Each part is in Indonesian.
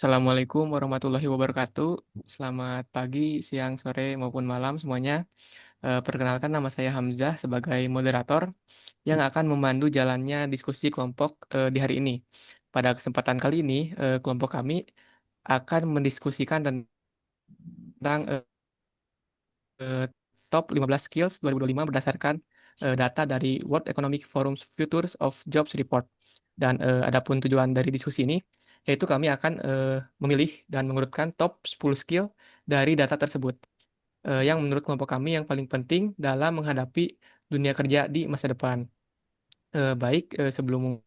Assalamualaikum warahmatullahi wabarakatuh. Selamat pagi, siang, sore, maupun malam semuanya. Perkenalkan nama saya Hamzah sebagai moderator yang akan memandu jalannya diskusi kelompok di hari ini. Pada kesempatan kali ini, kelompok kami akan mendiskusikan tentang eh, top 15 skills 2025 berdasarkan data dari World Economic Forum's Futures of Jobs Report. Dan adapun tujuan dari diskusi ini, yaitu kami akan memilih dan mengurutkan top 10 skill dari data tersebut, yang menurut kelompok kami yang paling penting dalam menghadapi dunia kerja di masa depan. Sebelum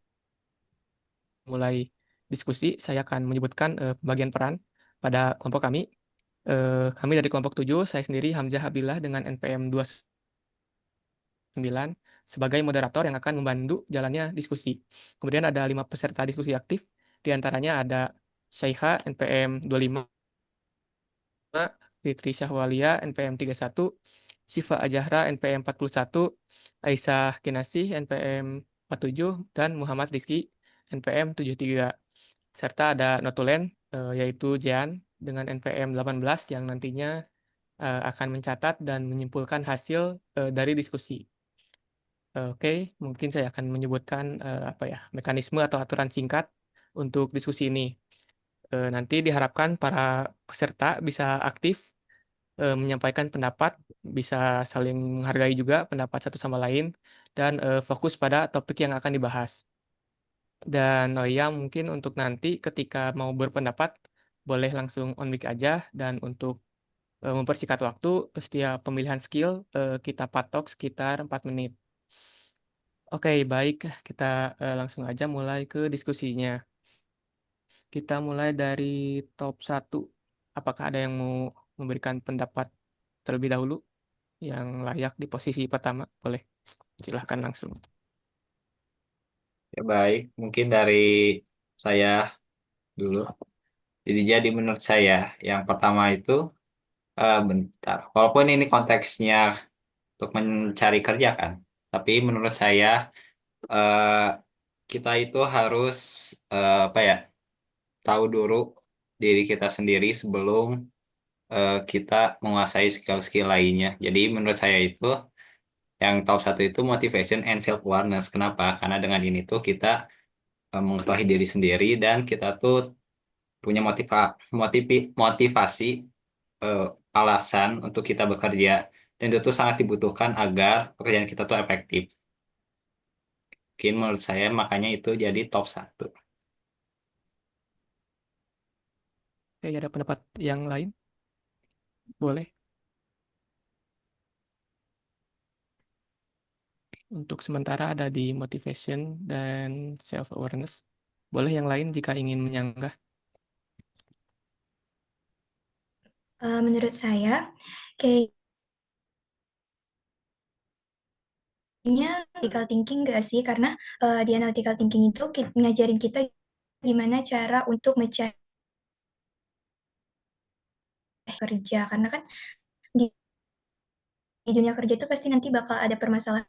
mulai diskusi, saya akan menyebutkan pembagian peran pada kelompok kami. Kami dari kelompok 7, saya sendiri Hamzah Abdillah dengan NPM 29 sebagai moderator yang akan membantu jalannya diskusi. Kemudian ada 5 peserta diskusi aktif, di antaranya ada Syaiha NPM 25, Fitri Syahwalia NPM 31, Syifa Ajahra NPM 41, Aisyah Kinasih NPM 47, dan Muhammad Rizky NPM 73. Serta ada notulen yaitu Jean dengan NPM 18 yang nantinya akan mencatat dan menyimpulkan hasil dari diskusi. Oke, mungkin saya akan menyebutkan mekanisme atau aturan singkat untuk diskusi ini. Nanti diharapkan para peserta bisa aktif menyampaikan pendapat, bisa saling menghargai juga pendapat satu sama lain, dan fokus pada topik yang akan dibahas. Dan oh iya, mungkin untuk nanti ketika mau berpendapat, boleh langsung on mic aja, dan untuk mempersingkat waktu, setiap pemilihan skill kita patok sekitar 4 menit. Oke, baik, kita langsung aja mulai ke diskusinya. Kita mulai dari top 1. Apakah ada yang mau memberikan pendapat terlebih dahulu yang layak di posisi pertama? Boleh, silahkan langsung. Ya baik, mungkin dari saya dulu. Jadi menurut saya yang pertama itu bentar. Walaupun ini konteksnya untuk mencari kerja kan, tapi menurut saya eh, kita itu harus apa ya tahu dulu diri kita sendiri sebelum kita menguasai skill-skill lainnya. Jadi menurut saya itu yang top satu itu motivation and self awareness. Kenapa? Karena dengan ini tuh kita mengetahui diri sendiri dan kita tuh punya motivasi eh, alasan untuk kita bekerja dan itu tuh sangat dibutuhkan agar pekerjaan kita tuh efektif. Mungkin menurut saya makanya itu jadi top satu. Oke, ada pendapat yang lain? Boleh. Untuk sementara ada di motivation dan self awareness. Boleh yang lain jika ingin menyanggah. Menurut saya, kayaknya analytical thinking gak sih? Karena di analytical thinking itu ngajarin kita gimana cara untuk mencari kerja. Karena kan di dunia kerja itu pasti nanti bakal ada permasalahan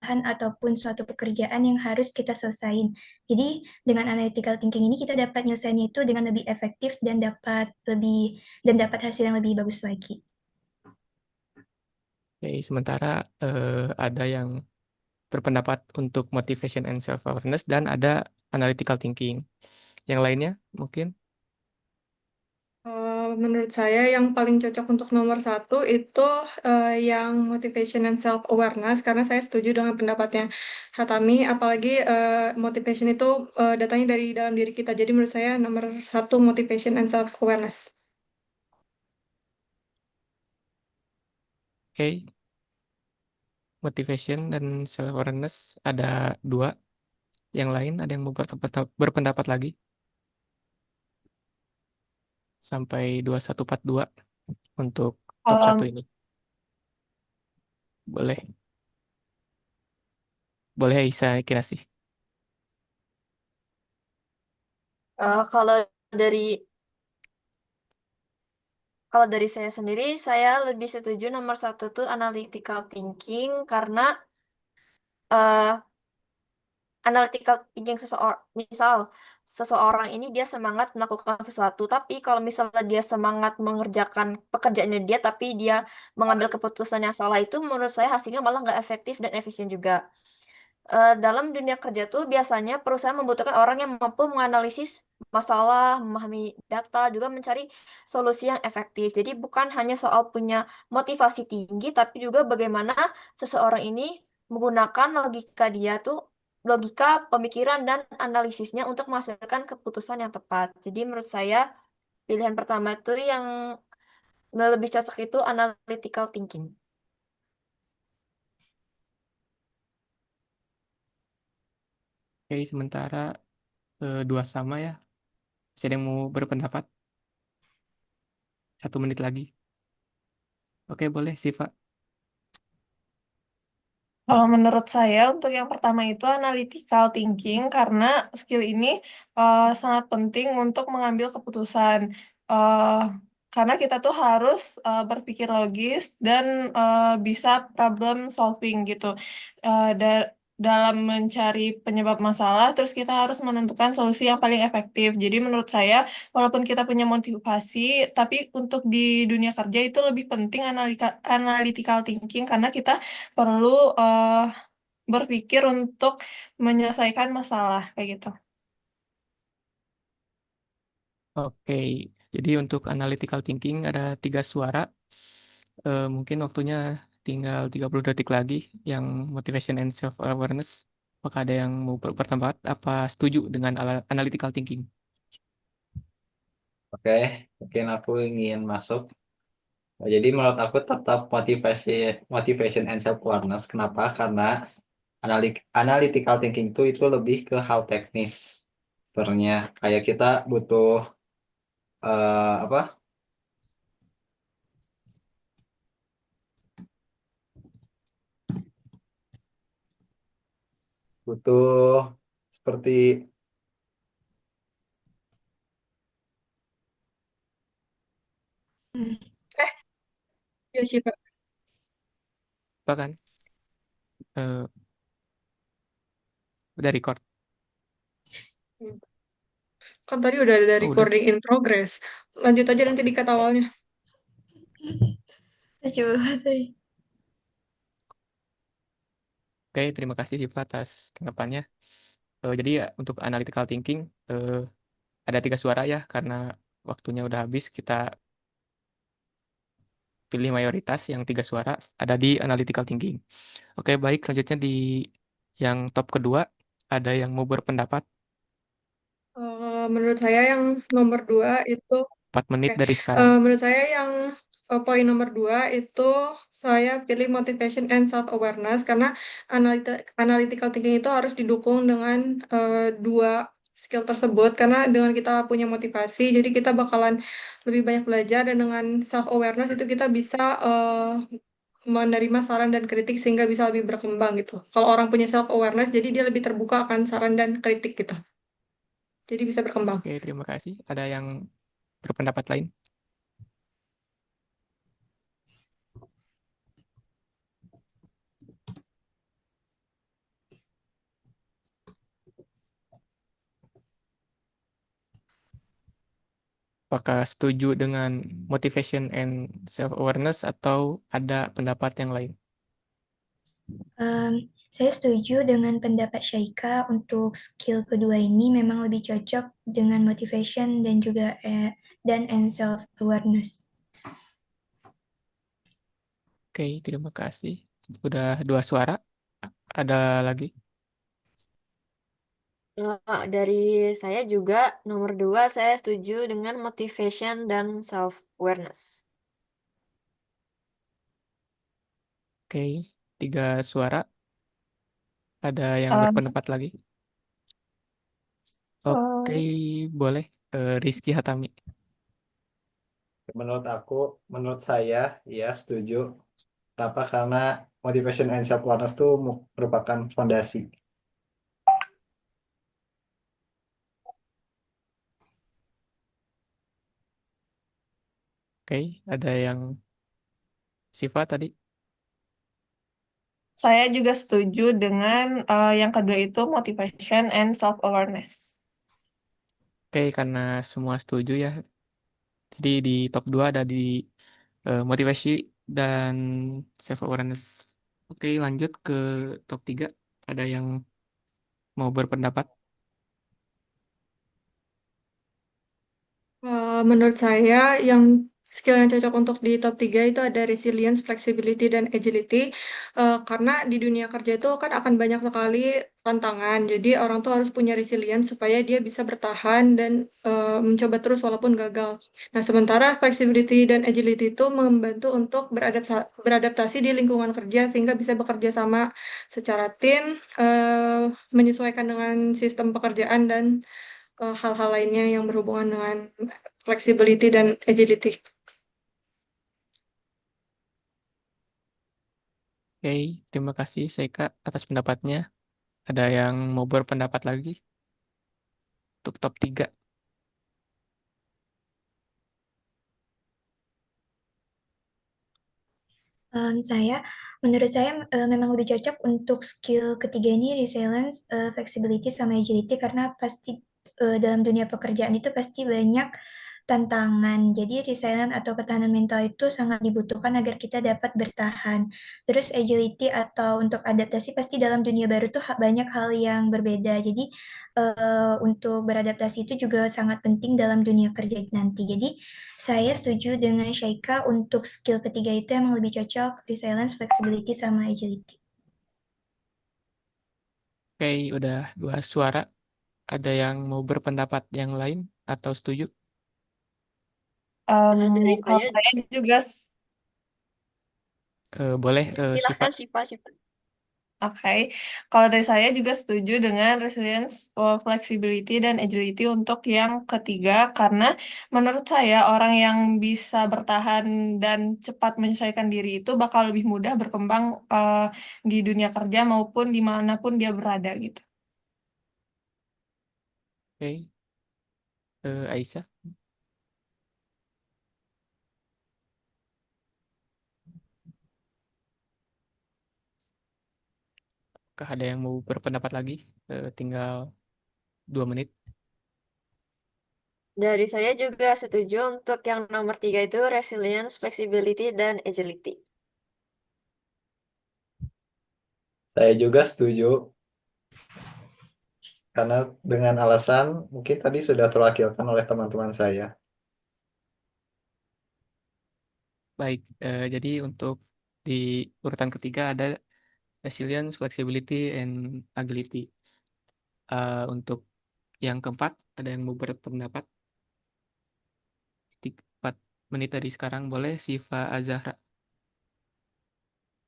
ataupun suatu pekerjaan yang harus kita selesain. Jadi dengan analytical thinking ini kita dapat nyelesainnya itu dengan lebih efektif dan dapat hasil yang lebih bagus lagi. Oke, sementara ada yang berpendapat untuk motivation and self awareness dan ada analytical thinking. Yang lainnya mungkin. Menurut saya yang paling cocok untuk nomor satu itu yang motivation and self awareness karena saya setuju dengan pendapatnya Hatami, apalagi motivation itu datangnya dari dalam diri kita. Jadi menurut saya nomor satu motivation and self awareness. Oke, motivation dan self awareness ada 2. Yang lain ada yang mau berpendapat lagi sampai 2142 untuk top satu Kalau ini. Boleh. Boleh saya kira sih. kalau dari kalau dari saya sendiri, saya lebih setuju nomor satu tuh analytical thinking karena eh, analytical thinking seseorang. Misal, seseorang ini dia semangat melakukan sesuatu, tapi kalau misalnya dia semangat mengerjakan pekerjaannya dia, tapi dia mengambil keputusan yang salah itu, menurut saya hasilnya malah nggak efektif dan efisien juga. Dalam dunia kerja tuh biasanya perusahaan membutuhkan orang yang mampu menganalisis masalah, memahami data, juga mencari solusi yang efektif. Jadi bukan hanya soal punya motivasi tinggi, tapi juga bagaimana seseorang ini menggunakan logika dia tuh, logika pemikiran dan analisisnya untuk menghasilkan keputusan yang tepat. Jadi menurut saya pilihan pertama itu yang lebih cocok itu analytical thinking. Oke, sementara dua sama ya. Masih ada yang mau berpendapat? 1 menit lagi. Oke, boleh, Siva. Kalau menurut saya untuk yang pertama itu analytical thinking karena skill ini sangat penting untuk mengambil keputusan. Eh, karena kita tuh harus berpikir logis dan bisa problem solving gitu. Dalam mencari penyebab masalah, terus kita harus menentukan solusi yang paling efektif. Jadi menurut saya, walaupun kita punya motivasi, tapi untuk di dunia kerja itu lebih penting analytical thinking karena kita perlu berpikir untuk menyelesaikan masalah kayak gitu. Oke, jadi untuk analytical thinking ada 3 suara. Mungkin waktunya tinggal 30 detik lagi yang motivation and self awareness. Apakah ada yang mau berpendapat apa setuju dengan analytical thinking? Oke, mungkin aku ingin masuk. Jadi menurut aku tetap motivation and self awareness. Kenapa? Karena analytical thinking itu lebih ke hal teknis. Sebenarnya kayak kita butuh apa? Butuh seperti Ya sih, Pak. Apa kan? Eh, udah record. Kan tadi udah ada Oh, udah. recording in progress. Lanjut aja nanti di kata awalnya. Coba tadi. Oke, terima kasih Siva atas tanggapannya. Jadi ya untuk analytical thinking ada 3 suara ya karena waktunya udah habis kita pilih mayoritas yang 3 suara ada di analytical thinking. Oke, baik, selanjutnya di yang top kedua ada yang mau berpendapat. Menurut saya yang nomor 2 itu 4 menit Oke, dari sekarang. menurut saya yang poin nomor 2 itu saya pilih motivation and self awareness karena analytical thinking itu harus didukung dengan dua skill tersebut karena dengan kita punya motivasi jadi kita bakalan lebih banyak belajar dan dengan self awareness itu kita bisa menerima saran dan kritik sehingga bisa lebih berkembang gitu. Kalau orang punya self awareness jadi dia lebih terbuka akan saran dan kritik gitu. Jadi bisa berkembang. Oke, terima kasih. Ada yang berpendapat lain? Apakah setuju dengan motivation and self awareness atau ada pendapat yang lain? Saya setuju dengan pendapat Syaika untuk skill kedua ini memang lebih cocok dengan motivation dan juga dan self awareness. Oke, terima kasih. Udah 2 suara. Ada lagi? Dari saya juga nomor 2 saya setuju dengan motivation dan self awareness. Oke, 3 suara. Ada yang Eh, berpendapat lagi? Oke, boleh. Rizky Hatami. menurut saya ya setuju. Kenapa? Karena motivation and self awareness itu merupakan fondasi. Oke, ada yang Siva tadi? Saya juga setuju dengan yang kedua itu motivation and self-awareness. Oke, karena semua setuju ya. Jadi di top 2 ada di motivasi dan self awareness. Oke, lanjut ke top 3. Ada yang mau berpendapat? Menurut saya, yang skill yang cocok untuk di top 3 itu ada resilience, flexibility, dan agility. Karena di dunia kerja itu kan akan banyak sekali tantangan. Jadi orang tuh harus punya resilience supaya dia bisa bertahan dan mencoba terus walaupun gagal. Nah, sementara flexibility dan agility itu membantu untuk beradaptasi di lingkungan kerja sehingga bisa bekerja sama secara tim, menyesuaikan dengan sistem pekerjaan dan hal-hal lainnya yang berhubungan dengan flexibility dan agility. Oke, terima kasih Seika atas pendapatnya. Ada yang mau berpendapat lagi untuk top 3? Saya, menurut saya memang lebih cocok untuk skill ketiga ini resilience, flexibility sama agility karena pasti dalam dunia pekerjaan itu pasti banyak tantangan. Jadi resilient atau ketahanan mental itu sangat dibutuhkan agar kita dapat bertahan. Terus agility atau untuk adaptasi pasti dalam dunia baru tuh banyak hal yang berbeda. Jadi untuk beradaptasi itu juga sangat penting dalam dunia kerja nanti. Jadi saya setuju dengan Syaika untuk skill ketiga itu emang lebih cocok resilience, flexibility, sama agility. Oke, udah 2 suara. Ada yang mau berpendapat yang lain atau setuju? Dari Kalau saya, saya juga Boleh, Syifa. silahkan Syifa. Oke, kalau dari saya juga setuju dengan resilience, flexibility, dan agility untuk yang ketiga, karena menurut saya orang yang bisa bertahan dan cepat menyesuaikan diri itu bakal lebih mudah berkembang di dunia kerja maupun dimanapun dia berada gitu. Oke, Aisyah. Apakah ada yang mau berpendapat lagi? Tinggal 2 menit. Dari saya juga setuju untuk yang nomor 3 itu resilience, flexibility, dan agility. Saya juga setuju karena dengan alasan mungkin tadi sudah terwakilkan oleh teman-teman saya. Baik, jadi untuk di urutan ketiga ada resilience, flexibility, and agility. Untuk yang keempat, ada yang mau berpendapat? 4 menit dari sekarang boleh, Siva Azahra.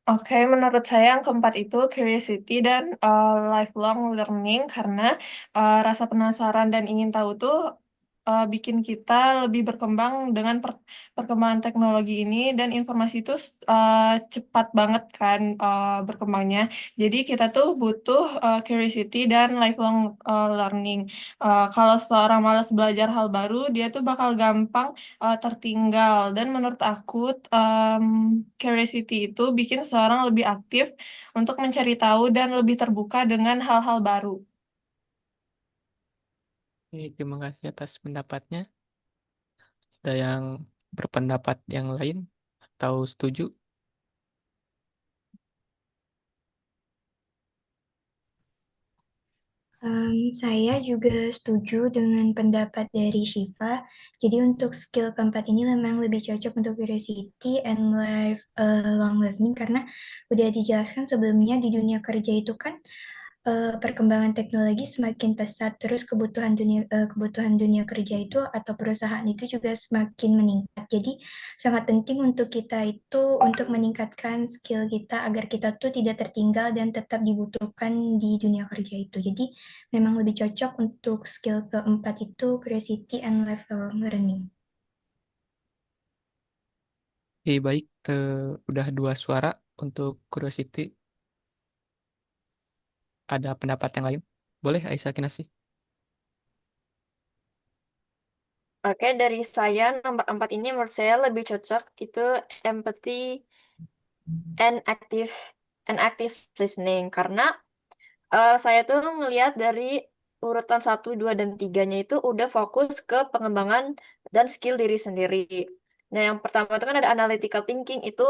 Oke, menurut saya yang keempat itu curiosity dan lifelong learning karena rasa penasaran dan ingin tahu tuh bikin kita lebih berkembang dengan perkembangan teknologi ini dan informasi itu cepat banget kan berkembangnya. Jadi kita tuh butuh curiosity dan lifelong learning. Kalau seorang malas belajar hal baru, dia tuh bakal gampang tertinggal. Dan menurut aku, curiosity itu bikin seorang lebih aktif untuk mencari tahu dan lebih terbuka dengan hal-hal baru. Oke, terima kasih atas pendapatnya. Ada yang berpendapat yang lain atau setuju? Saya juga setuju dengan pendapat dari Shiva. Jadi untuk skill keempat ini memang lebih cocok untuk curiosity and long learning karena udah dijelaskan sebelumnya di dunia kerja itu kan perkembangan teknologi semakin pesat, terus kebutuhan dunia kerja itu atau perusahaan itu juga semakin meningkat. Jadi sangat penting untuk kita itu untuk meningkatkan skill kita agar kita tuh tidak tertinggal dan tetap dibutuhkan di dunia kerja itu. Jadi memang lebih cocok untuk skill keempat itu curiosity and lifelong learning. Oke, baik. Udah 2 suara untuk curiosity. Ada pendapat yang lain? Boleh, Aisyah Kinasi. Oke, dari saya nomor 4 ini menurut saya lebih cocok itu empathy and active and active listening. Karena saya tuh ngelihat dari urutan 1, 2, dan 3-nya itu udah fokus ke pengembangan dan skill diri sendiri. Nah, yang pertama itu kan ada analytical thinking, itu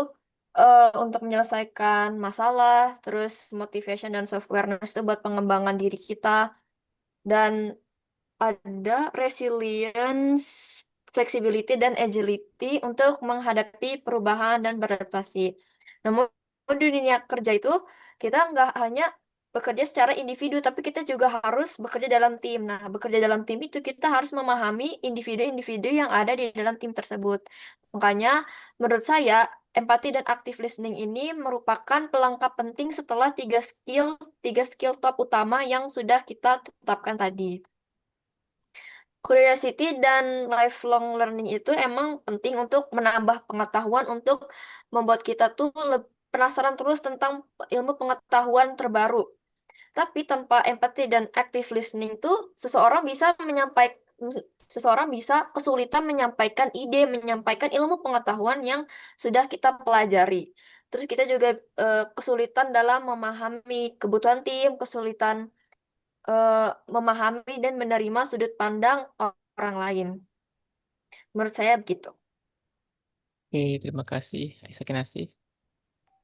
untuk menyelesaikan masalah, terus motivation dan self-awareness itu buat pengembangan diri kita, dan ada resilience, flexibility, dan agility untuk menghadapi perubahan dan beradaptasi. Namun di dunia kerja itu kita nggak hanya bekerja secara individu, tapi kita juga harus bekerja dalam tim. Nah, bekerja dalam tim itu kita harus memahami individu-individu yang ada di dalam tim tersebut. Makanya, menurut saya, empati dan active listening ini merupakan pelengkap penting setelah tiga skill top utama yang sudah kita tetapkan tadi. Curiosity dan lifelong learning itu emang penting untuk menambah pengetahuan, untuk membuat kita tuh penasaran terus tentang ilmu pengetahuan terbaru. Tapi tanpa empathy dan active listening tuh seseorang bisa kesulitan menyampaikan ide, menyampaikan ilmu pengetahuan yang sudah kita pelajari. Terus kita juga kesulitan dalam memahami kebutuhan tim, kesulitan memahami dan menerima sudut pandang orang lain. Menurut saya begitu. Oke, terima kasih Aisyah Kinasih.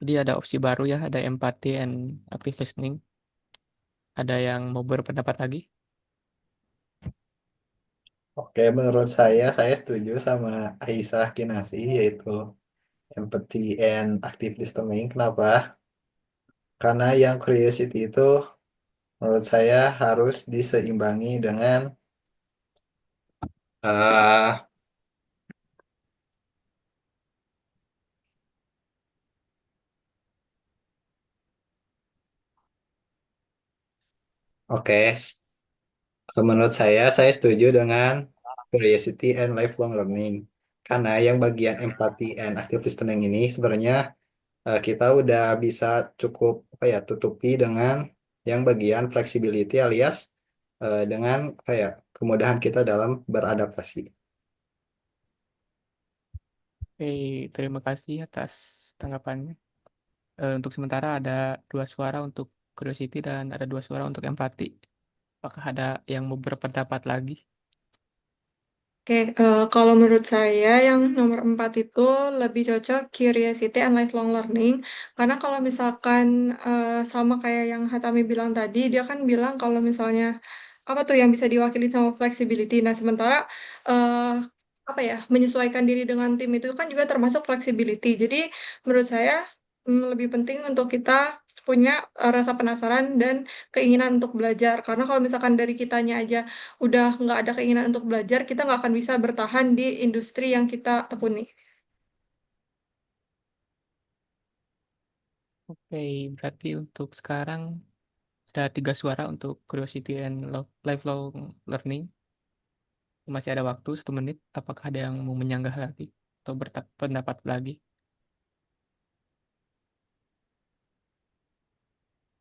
Jadi ada opsi baru ya, ada empathy and active listening. Ada yang mau berpendapat lagi? Oke, menurut saya setuju sama Aisyah Kinasih, yaitu empathy and active listening. Kenapa? Karena yang curiosity itu menurut saya harus diseimbangi dengan eh oke, menurut saya setuju dengan curiosity and lifelong learning. Karena yang bagian empathy and active listening ini sebenarnya kita udah bisa cukup apa ya tutupi dengan yang bagian flexibility alias dengan apa ya kemudahan kita dalam beradaptasi. Oke, terima kasih atas tanggapannya. Untuk sementara ada 2 suara untuk curiosity dan ada 2 suara untuk empati. Apakah ada yang mau berpendapat lagi? Oke, kalau menurut saya yang nomor 4 itu lebih cocok curiosity and lifelong learning. Karena kalau misalkan sama kayak yang Hatami bilang tadi, dia kan bilang kalau misalnya apa tuh yang bisa diwakili sama flexibility. Nah, sementara eh, apa ya, menyesuaikan diri dengan tim itu kan juga termasuk flexibility. Jadi menurut saya lebih penting untuk kita punya rasa penasaran dan keinginan untuk belajar. Karena kalau misalkan dari kitanya aja udah nggak ada keinginan untuk belajar, kita nggak akan bisa bertahan di industri yang kita tekuni. Oke, berarti untuk sekarang ada 3 suara untuk curiosity and lifelong learning. Masih ada waktu 1 menit. Apakah ada yang mau menyanggah lagi atau berpendapat lagi?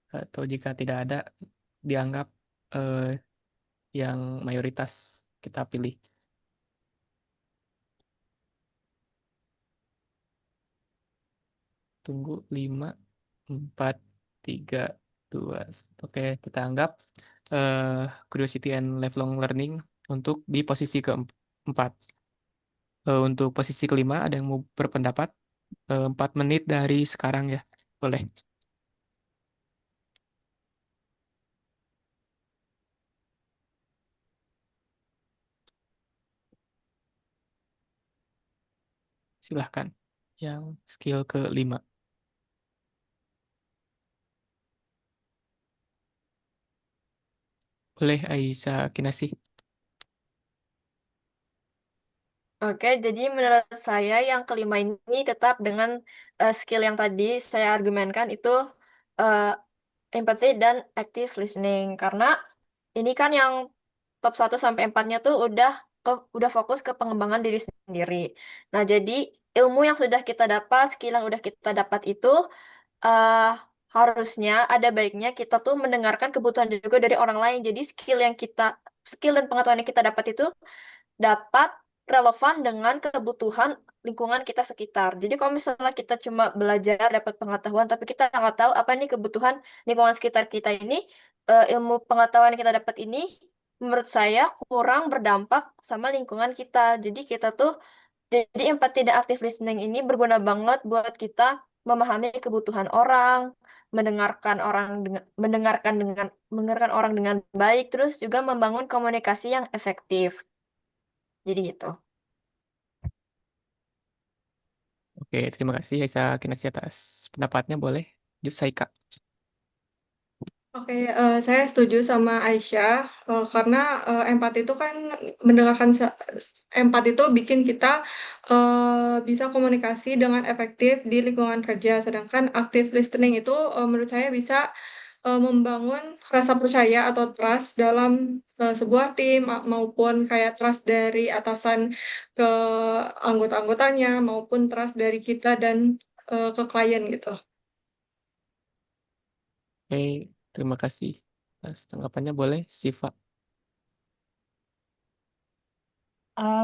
Atau jika tidak ada, dianggap yang mayoritas kita pilih. Tunggu 5, 4, 3, 2. Oke, kita anggap curiosity and lifelong learning untuk di posisi keempat. Untuk posisi kelima ada yang mau berpendapat? 4 menit dari sekarang ya, boleh. Silahkan. Yang skill kelima. Boleh Aisyah Kinasih. Oke, jadi menurut saya yang kelima ini tetap dengan skill yang tadi saya argumenkan itu uh, empathy dan active listening. Karena ini kan yang top 1 sampai 4-nya tuh udah fokus ke pengembangan diri sendiri. Nah, jadi ilmu yang sudah kita dapat, skill yang udah kita dapat itu eh harusnya ada baiknya kita tuh mendengarkan kebutuhan juga dari orang lain. Jadi skill dan pengetahuan yang kita dapat itu dapat relevan dengan kebutuhan lingkungan kita sekitar. Jadi kalau misalnya kita cuma belajar dapat pengetahuan tapi kita nggak tahu apa nih kebutuhan lingkungan sekitar kita ini, ilmu pengetahuan yang kita dapat ini menurut saya kurang berdampak sama lingkungan kita. Jadi empati dan active listening ini berguna banget buat kita memahami kebutuhan orang, mendengarkan orang dengan baik, terus juga membangun komunikasi yang efektif. Jadi gitu. Oke, terima kasih Aisyah Kinasi atas pendapatnya. Boleh, lanjut Saika. Oke, saya setuju sama Aisyah karena empati itu kan mendengarkan empati itu bikin kita bisa komunikasi dengan efektif di lingkungan kerja, sedangkan active listening itu menurut saya bisa membangun rasa percaya atau trust dalam sebuah tim maupun kayak trust dari atasan ke anggota-anggotanya maupun trust dari kita dan ke klien gitu. Oke, terima kasih. Atas tanggapannya boleh, Siva.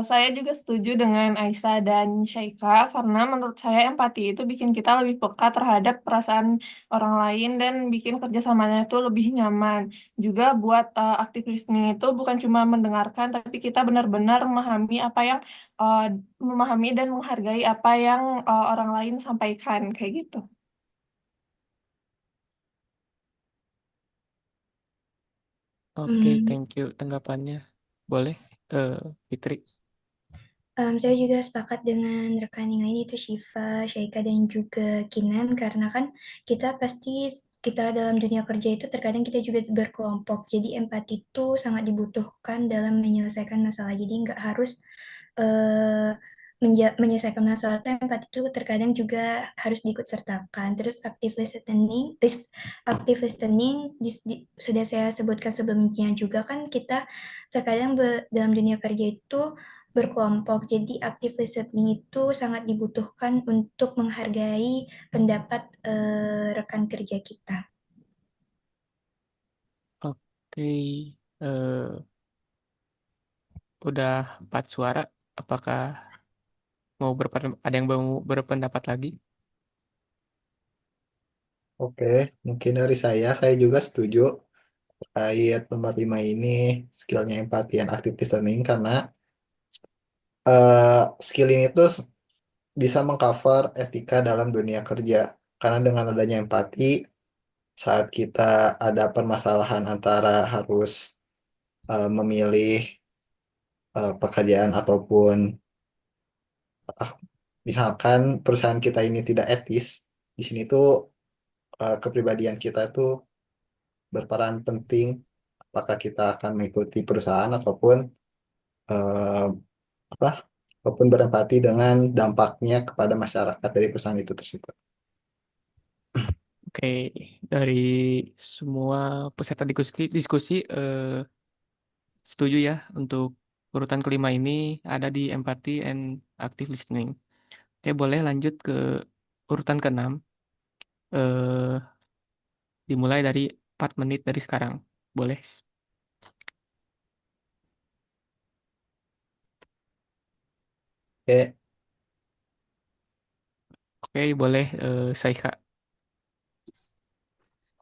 Saya juga setuju dengan Aisyah dan Syaika karena menurut saya empati itu bikin kita lebih peka terhadap perasaan orang lain dan bikin kerjasamanya itu lebih nyaman. Juga buat active listening itu bukan cuma mendengarkan, tapi kita benar-benar memahami dan menghargai apa yang orang lain sampaikan kayak gitu. Oke, Hmm. thank you tanggapannya. Boleh, Fitri. Saya juga sepakat dengan rekan yang lain itu Syifa, Syaika, dan juga Kinan karena kan kita dalam dunia kerja itu terkadang kita juga berkelompok. Jadi empati itu sangat dibutuhkan dalam menyelesaikan masalah. Jadi nggak harus eh, menyelesaikan masalah itu empati itu terkadang juga harus diikut sertakan. Terus active listening sudah saya sebutkan sebelumnya juga kan kita terkadang dalam dunia kerja itu berkelompok. Jadi active listening itu sangat dibutuhkan untuk menghargai pendapat rekan kerja kita. Oke, eh, udah 4 suara. Apakah ada yang mau berpendapat lagi? Oke, mungkin dari saya juga setuju terkait nomor 5 ini, skillnya empati dan active listening, karena skill ini tuh bisa mengcover etika dalam dunia kerja. Karena dengan adanya empati, saat kita ada permasalahan antara harus memilih pekerjaan ataupun ah, misalkan perusahaan kita ini tidak etis, di sini tuh kepribadian kita tuh berperan penting apakah kita akan mengikuti perusahaan ataupun eh, apa ataupun berempati dengan dampaknya kepada masyarakat dari perusahaan itu tersebut. Oke, dari semua peserta diskusi setuju ya untuk urutan kelima ini ada di empathy and active listening. Oke, boleh lanjut ke urutan keenam. Eh, dimulai dari 4 menit dari sekarang. Boleh. Oke, Oke, boleh Saika.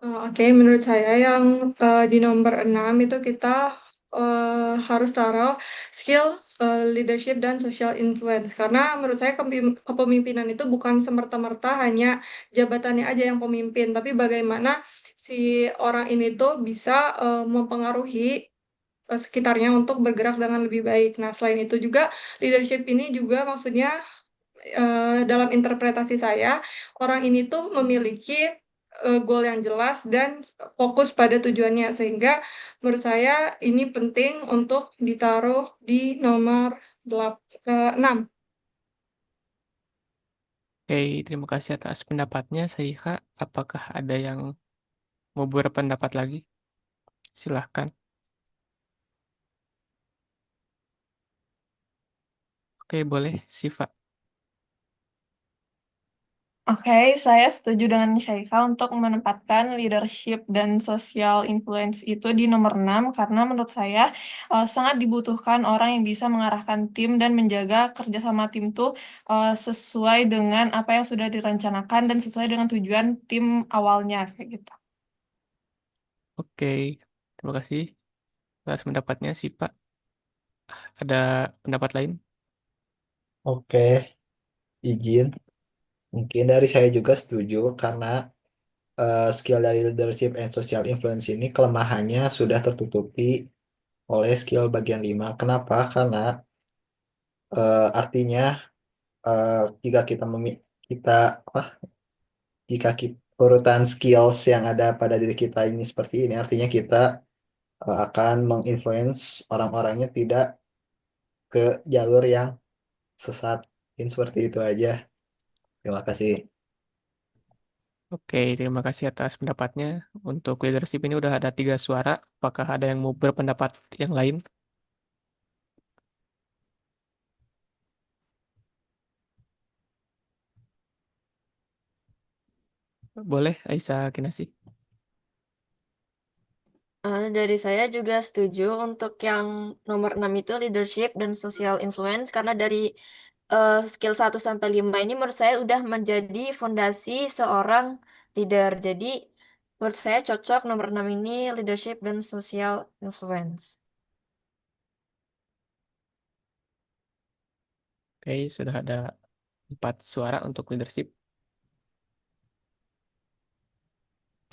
Oke, menurut saya yang di nomor 6 itu kita harus taruh skill leadership dan social influence. Karena menurut saya kepemimpinan itu bukan semerta-merta hanya jabatannya aja yang pemimpin, tapi bagaimana si orang ini tuh bisa mempengaruhi sekitarnya untuk bergerak dengan lebih baik. Nah, selain itu juga leadership ini juga maksudnya dalam interpretasi saya, orang ini tuh memiliki goal yang jelas dan fokus pada tujuannya. Sehingga menurut saya ini penting untuk ditaruh di nomor 6. Oke, terima kasih atas pendapatnya Saika. Apakah ada yang mau berpendapat lagi? Silahkan. Oke, boleh Siva. Oke, saya setuju dengan Syaika untuk menempatkan leadership dan social influence itu di nomor 6 karena menurut saya sangat dibutuhkan orang yang bisa mengarahkan tim dan menjaga kerjasama tim itu sesuai dengan apa yang sudah direncanakan dan sesuai dengan tujuan tim awalnya kayak gitu. Oke, terima kasih atas pendapatnya sih Pak. Ada pendapat lain? Oke, izin. Mungkin dari saya juga setuju karena skill dari leadership and social influence ini kelemahannya sudah tertutupi oleh skill bagian 5. Kenapa? Karena artinya eh, jika kita apa? Jika urutan skills yang ada pada diri kita ini seperti ini, artinya kita akan menginfluence orang-orangnya tidak ke jalur yang sesat. Mungkin seperti itu aja. Terima kasih. Oke, terima kasih atas pendapatnya. Untuk leadership ini udah ada 3 suara. Apakah ada yang mau berpendapat yang lain? Boleh, Aisyah Kinasi. Dari saya juga setuju untuk yang nomor 6 itu leadership dan social influence karena dari skill 1 sampai 5 ini menurut saya udah menjadi fondasi seorang leader. Jadi menurut saya cocok nomor 6 ini leadership dan social influence. Oke, sudah ada 4 suara untuk leadership.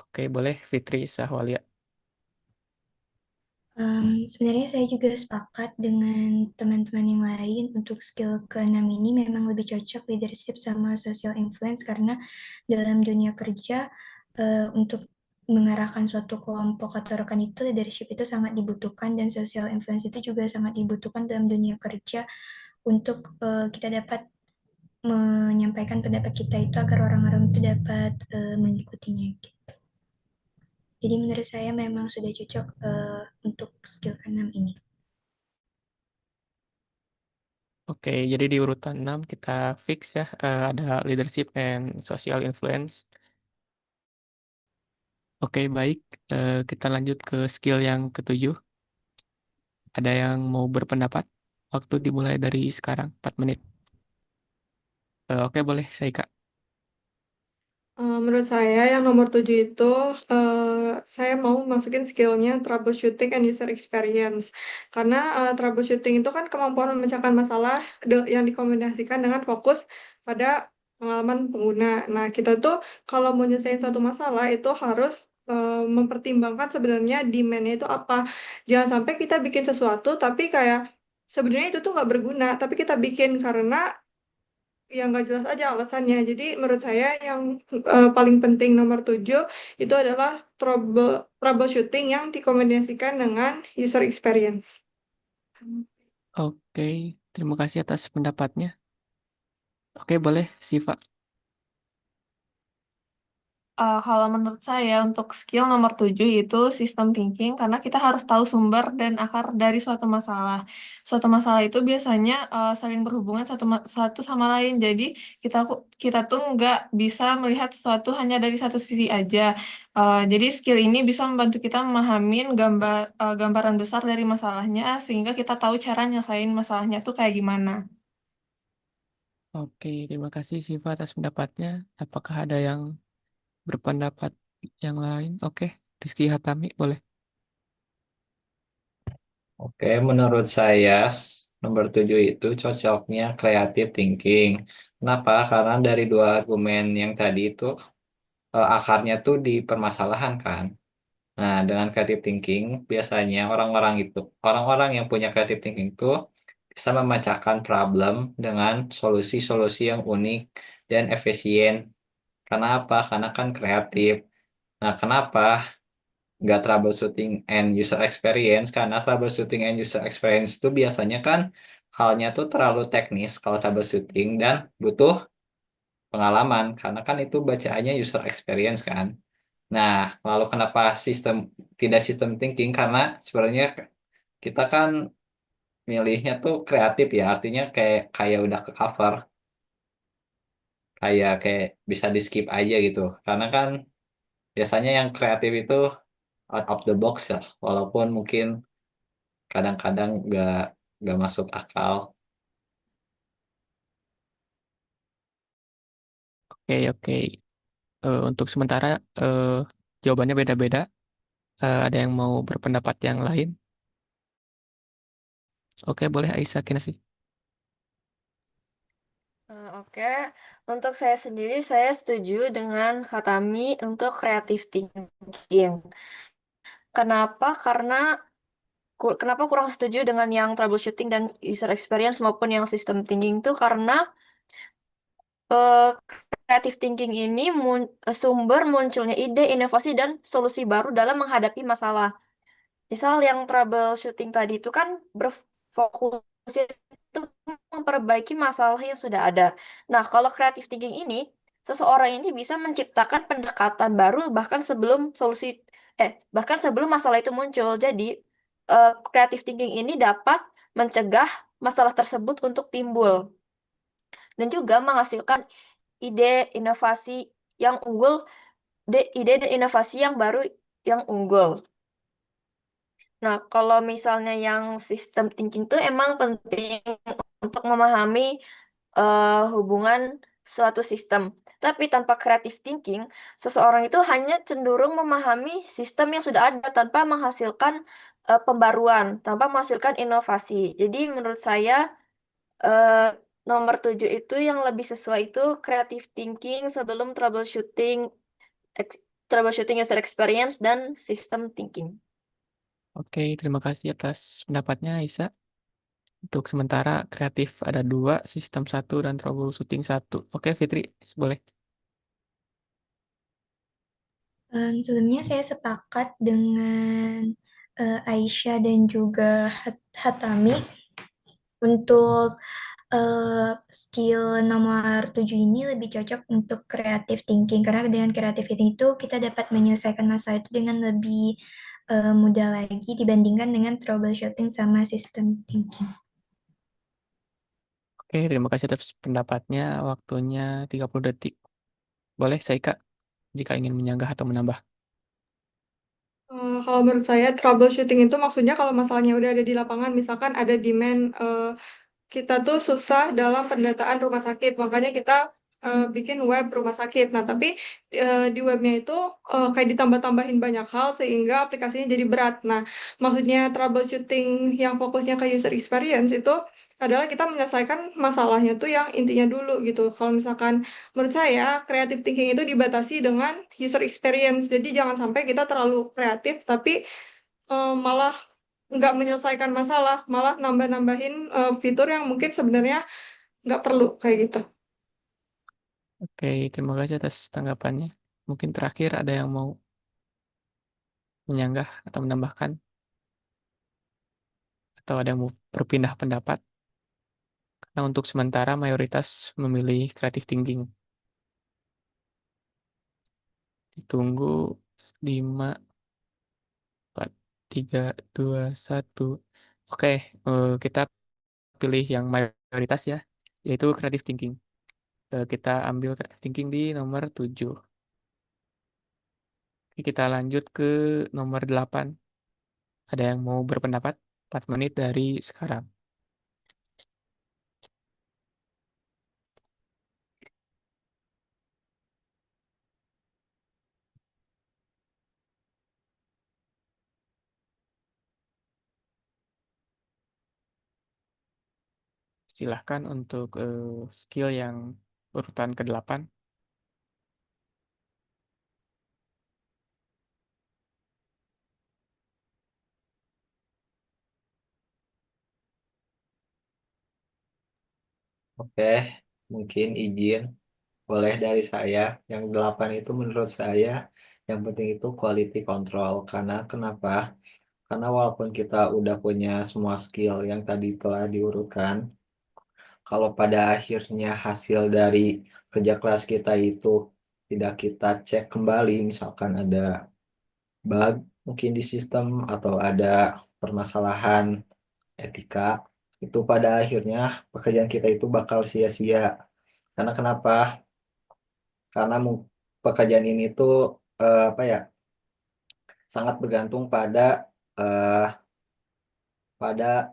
Oke, boleh Fitri Sahwalia. Sebenarnya saya juga sepakat dengan teman-teman yang lain untuk skill ke-6 ini memang lebih cocok leadership sama social influence karena dalam dunia kerja untuk mengarahkan suatu kelompok atau rekan itu leadership itu sangat dibutuhkan dan social influence itu juga sangat dibutuhkan dalam dunia kerja untuk kita dapat menyampaikan pendapat kita itu agar orang-orang itu dapat mengikutinya gitu. Jadi menurut saya memang sudah cocok untuk skill ke-6 ini. Oke, jadi di urutan 6 kita fix ya, ada leadership and social influence. Oke, baik. Kita lanjut ke skill yang ketujuh. Ada yang mau berpendapat? Waktu dimulai dari sekarang, 4 menit. Oke, boleh, Saika. Menurut saya yang nomor 7 itu saya mau masukin skillnya troubleshooting and user experience karena troubleshooting itu kan kemampuan memecahkan masalah yang dikombinasikan dengan fokus pada pengalaman pengguna. Nah, kita tuh kalau mau nyelesain suatu masalah itu harus mempertimbangkan sebenarnya demand-nya itu apa. Jangan sampai kita bikin sesuatu tapi kayak sebenarnya itu tuh nggak berguna, tapi kita bikin karena yang nggak jelas aja alasannya. Jadi menurut saya yang paling penting nomor 7 itu adalah troubleshooting yang dikombinasikan dengan user experience. Oke, terima kasih atas pendapatnya. Oke, boleh, Siva. Kalau menurut saya untuk skill nomor 7 itu sistem thinking karena kita harus tahu sumber dan akar dari suatu masalah. Suatu masalah itu biasanya saling berhubungan satu sama lain. Jadi kita tuh nggak bisa melihat sesuatu hanya dari satu sisi aja. Jadi skill ini bisa membantu kita memahami gambaran besar dari masalahnya sehingga kita tahu cara nyelesain masalahnya tuh kayak gimana. Oke, terima kasih Siva atas pendapatnya. Apakah ada yang berpendapat yang lain? Oke, Rizky Hatami, boleh. Oke, menurut saya nomor 7 itu cocoknya creative thinking. Kenapa? Karena dari dua argumen yang tadi itu akarnya tuh di permasalahan kan. Nah, dengan creative thinking biasanya orang-orang yang punya creative thinking itu bisa memecahkan problem dengan solusi-solusi yang unik dan efisien. Karena apa? Karena kan kreatif. Nah, kenapa nggak troubleshooting and user experience? Karena troubleshooting and user experience itu biasanya kan halnya tuh terlalu teknis kalau troubleshooting dan butuh pengalaman. Karena kan itu bacaannya user experience kan. Nah, lalu kenapa tidak sistem thinking? Karena sebenarnya kita kan milihnya tuh kreatif ya, artinya kayak kayak udah ke cover. kayak bisa di skip aja gitu. Karena kan biasanya yang kreatif itu out of the box ya, walaupun mungkin kadang-kadang nggak masuk akal. Oke, oke. Untuk sementara jawabannya beda-beda. Ada yang mau berpendapat yang lain? Oke, boleh Aisyah Kinasi. Oke, untuk saya sendiri saya setuju dengan Khatami untuk creative thinking. Kenapa? Kenapa kurang setuju dengan yang troubleshooting dan user experience maupun yang system thinking itu karena eh, creative thinking ini sumber munculnya ide, inovasi, dan solusi baru dalam menghadapi masalah. Misal yang troubleshooting tadi itu kan berfokus itu memperbaiki masalah yang sudah ada. Nah, kalau creative thinking ini, seseorang ini bisa menciptakan pendekatan baru bahkan sebelum masalah itu muncul. Jadi, creative thinking ini dapat mencegah masalah tersebut untuk timbul dan juga menghasilkan ide inovasi yang unggul, ide dan inovasi yang baru yang unggul. Nah, kalau misalnya yang sistem thinking itu emang penting untuk memahami hubungan suatu sistem. Tapi tanpa creative thinking, seseorang itu hanya cenderung memahami sistem yang sudah ada tanpa menghasilkan pembaruan, tanpa menghasilkan inovasi. Jadi menurut saya eh, nomor 7 itu yang lebih sesuai itu creative thinking sebelum troubleshooting user experience dan system thinking. Oke, terima kasih atas pendapatnya Aisyah. Untuk sementara kreatif ada 2, sistem 1, dan troubleshooting 1. Oke, Fitri, boleh. Sebelumnya saya sepakat dengan Aisyah dan juga Hatami untuk skill nomor 7 ini lebih cocok untuk creative thinking karena dengan creative thinking itu kita dapat menyelesaikan masalah itu dengan lebih mudah lagi dibandingkan dengan troubleshooting sama system thinking. Oke, terima kasih atas pendapatnya. Waktunya 30 detik. Boleh, Saika, jika ingin menyanggah atau menambah. Kalau menurut saya troubleshooting itu maksudnya kalau masalahnya udah ada di lapangan, misalkan ada demand kita tuh susah dalam pendataan rumah sakit, makanya kita bikin web rumah sakit. Nah, tapi di webnya itu kayak ditambah-tambahin banyak hal sehingga aplikasinya jadi berat. Nah, maksudnya troubleshooting yang fokusnya ke user experience itu adalah kita menyelesaikan masalahnya tuh yang intinya dulu gitu. Kalau misalkan menurut saya creative thinking itu dibatasi dengan user experience. Jadi jangan sampai kita terlalu kreatif tapi malah nggak menyelesaikan masalah, malah nambah-nambahin fitur yang mungkin sebenarnya nggak perlu kayak gitu. Oke, terima kasih atas tanggapannya. Mungkin terakhir ada yang mau menyanggah atau menambahkan? Atau ada yang mau berpindah pendapat? Karena untuk sementara mayoritas memilih creative thinking. Ditunggu 5, 4, 3, 2, 1. Oke, kita pilih yang mayoritas ya, yaitu creative thinking. Kita ambil creative thinking di nomor 7. Kita lanjut ke nomor 8. Ada yang mau berpendapat? 4 menit dari sekarang. Silahkan untuk skill yang urutan ke-8. Oke, mungkin izin boleh dari saya. Yang 8 itu menurut saya yang penting itu quality control. Karena kenapa? Karena walaupun kita udah punya semua skill yang tadi telah diurutkan, kalau pada akhirnya hasil dari kerja keras kita itu tidak kita cek kembali, misalkan ada bug mungkin di sistem atau ada permasalahan etika, itu pada akhirnya pekerjaan kita itu bakal sia-sia. Karena kenapa? karena pekerjaan ini tuh apa ya, sangat bergantung eh, pada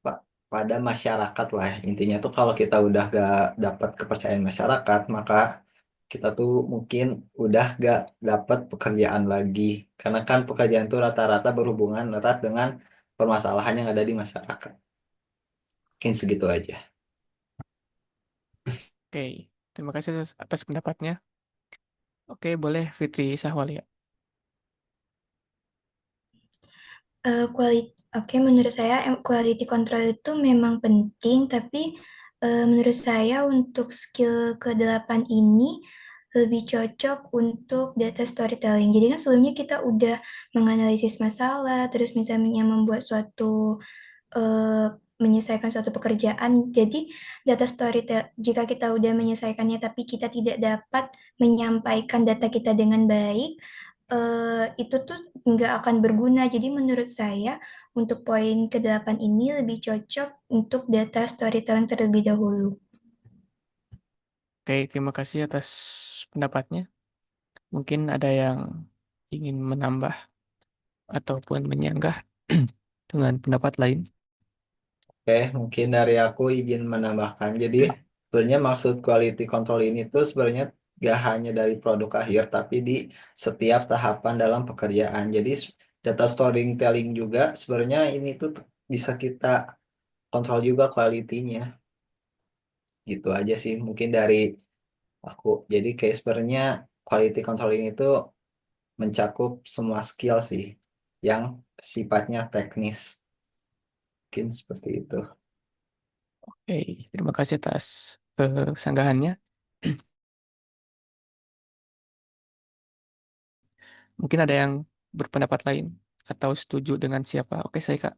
pa- pada masyarakat lah. Intinya tuh kalau kita udah gak dapat kepercayaan masyarakat, maka kita tuh mungkin udah gak dapat pekerjaan lagi. Karena kan pekerjaan tuh rata-rata berhubungan erat dengan permasalahan yang ada di masyarakat. Mungkin segitu aja. Oke, terima kasih atas pendapatnya. Oke, boleh Fitri Sahwalia. Oke, menurut saya quality control itu memang penting, tapi menurut saya untuk skill ke-8 ini lebih cocok untuk data storytelling. Jadi kan sebelumnya kita udah menganalisis masalah, terus misalnya membuat eh, menyelesaikan suatu pekerjaan. Jadi data storytelling, jika kita udah menyelesaikannya tapi kita tidak dapat menyampaikan data kita dengan baik, itu tuh nggak akan berguna. Jadi menurut saya untuk poin ke-8 ini lebih cocok untuk data storytelling terlebih dahulu. Oke, terima kasih atas pendapatnya. Mungkin ada yang ingin menambah ataupun menyanggah dengan pendapat lain. Oke, mungkin dari aku izin menambahkan. Jadi sebenarnya maksud quality control ini tuh sebenarnya gak hanya dari produk akhir, tapi di setiap tahapan dalam pekerjaan. Jadi data storytelling juga sebenarnya ini tuh bisa kita kontrol juga kualitinya. Gitu aja sih mungkin dari aku. Jadi kayak sebenarnya quality control ini tuh mencakup semua skill sih yang sifatnya teknis. Mungkin seperti itu. Oke, terima kasih atas sanggahannya. Mungkin ada yang berpendapat lain atau setuju dengan siapa. Oke, saya Kak.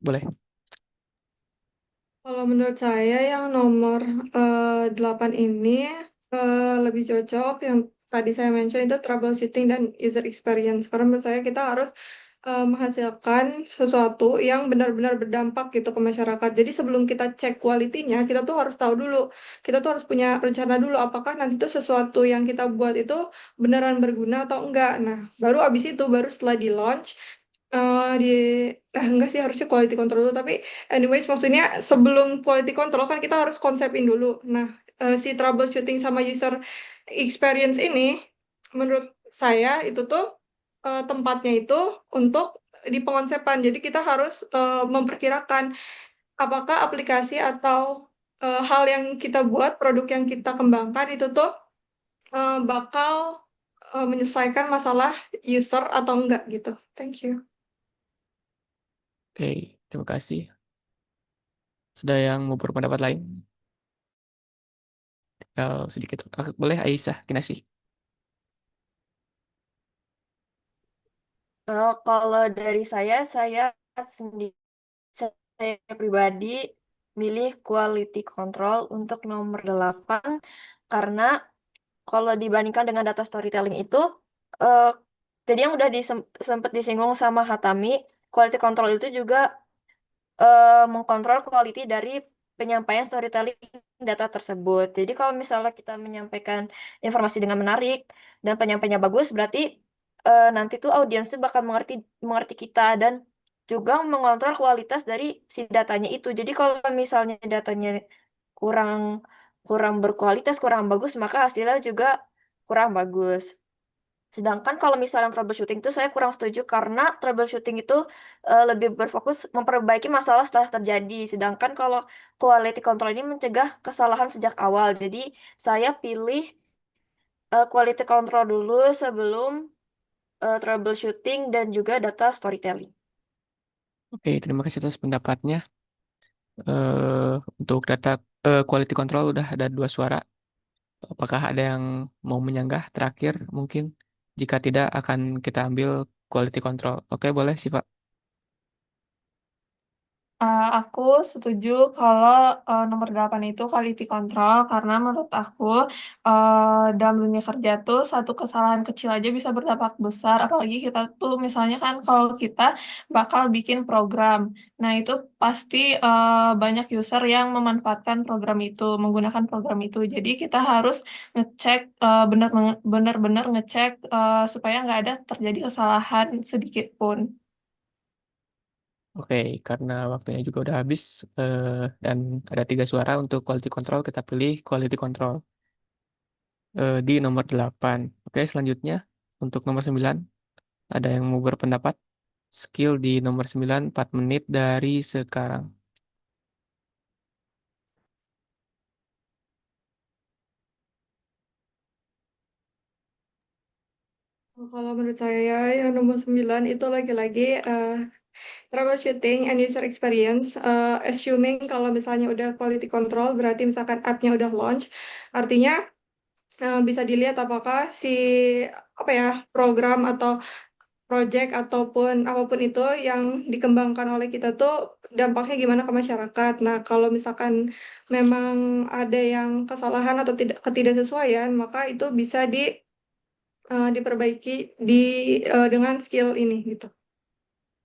Boleh. Kalau menurut saya yang nomor 8 ini lebih cocok yang tadi saya mention itu troubleshooting dan user experience. Karena menurut saya kita harus menghasilkan sesuatu yang benar-benar berdampak gitu ke masyarakat. Jadi sebelum kita cek kualitinya, kita tuh harus tahu dulu, kita tuh harus punya rencana dulu apakah nanti tuh sesuatu yang kita buat itu beneran berguna atau enggak. Nah, baru abis itu, baru setelah di launch, di enggak sih harusnya quality control dulu, tapi anyways maksudnya sebelum quality control kan kita harus konsepin dulu. Nah, si troubleshooting sama user experience ini menurut saya itu tuh tempatnya itu untuk di pengonsepan. Jadi kita harus memperkirakan apakah aplikasi atau hal yang kita buat, produk yang kita kembangkan itu tuh bakal menyelesaikan masalah user atau enggak gitu. Thank you. Oke, terima kasih. Ada yang mau berpendapat lain? Tinggal sedikit. Boleh Aisyah Kinasih. Kalau dari saya sendiri, saya pribadi milih quality control untuk nomor 8 karena kalau dibandingkan dengan data storytelling itu, eh, jadi yang udah sempat disinggung sama Hatami, quality control itu juga mengkontrol quality dari penyampaian storytelling data tersebut. Jadi kalau misalnya kita menyampaikan informasi dengan menarik dan penyampaiannya bagus, berarti nanti tuh audiens tuh bakal mengerti mengerti kita dan juga mengontrol kualitas dari si datanya itu. Jadi kalau misalnya datanya kurang kurang berkualitas, kurang bagus, maka hasilnya juga kurang bagus. Sedangkan kalau misalnya troubleshooting itu saya kurang setuju karena troubleshooting itu lebih berfokus memperbaiki masalah setelah terjadi. Sedangkan kalau quality control ini mencegah kesalahan sejak awal. Jadi saya pilih quality control dulu sebelum troubleshooting dan juga data storytelling. Oke, terima kasih atas pendapatnya. Untuk data quality control udah ada 2 suara. Apakah ada yang mau menyanggah terakhir mungkin? Jika tidak akan kita ambil quality control. Oke, boleh sih Pak. Aku setuju kalau nomor 8 itu quality control karena menurut aku dalam dunia kerja tuh satu kesalahan kecil aja bisa berdampak besar, apalagi kita tuh misalnya kan kalau kita bakal bikin program. Nah, itu pasti banyak user yang memanfaatkan program itu, menggunakan program itu. Jadi kita harus ngecek benar-benar ngecek supaya nggak ada terjadi kesalahan sedikit pun. Oke, karena waktunya juga udah habis dan ada 3 suara untuk quality control, kita pilih quality control di nomor 8. Oke, selanjutnya untuk nomor 9, ada yang mau berpendapat? Skill di nomor 9, 4 menit dari sekarang. Kalau menurut saya yang nomor 9 itu lagi-lagi troubleshooting and user experience. Assuming kalau misalnya udah quality control, berarti misalkan app-nya udah launch, artinya bisa dilihat apakah si apa ya program atau project ataupun apapun itu yang dikembangkan oleh kita tuh dampaknya gimana ke masyarakat. Nah, kalau misalkan memang ada yang kesalahan atau ketidaksesuaian, maka itu bisa diperbaiki dengan skill ini gitu.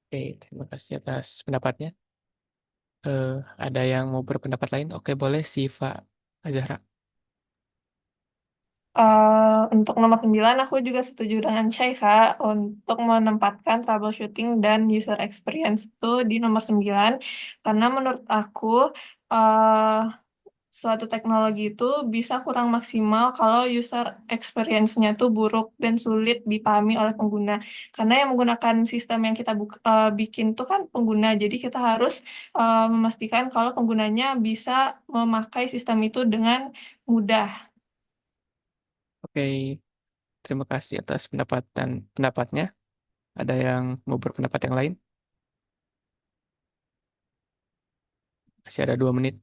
Oke, terima kasih atas pendapatnya. Ada yang mau berpendapat lain? Oke, boleh Siva Azahra. Untuk nomor 9, aku juga setuju dengan Syaika untuk menempatkan troubleshooting dan user experience itu di nomor 9. Karena menurut aku, uh, suatu teknologi itu bisa kurang maksimal kalau user experience-nya tuh buruk dan sulit dipahami oleh pengguna. Karena yang menggunakan sistem yang kita bikin tuh kan pengguna, jadi kita harus memastikan kalau penggunanya bisa memakai sistem itu dengan mudah. Oke, terima kasih atas pendapatnya. Ada yang mau berpendapat yang lain? Masih ada 2 menit.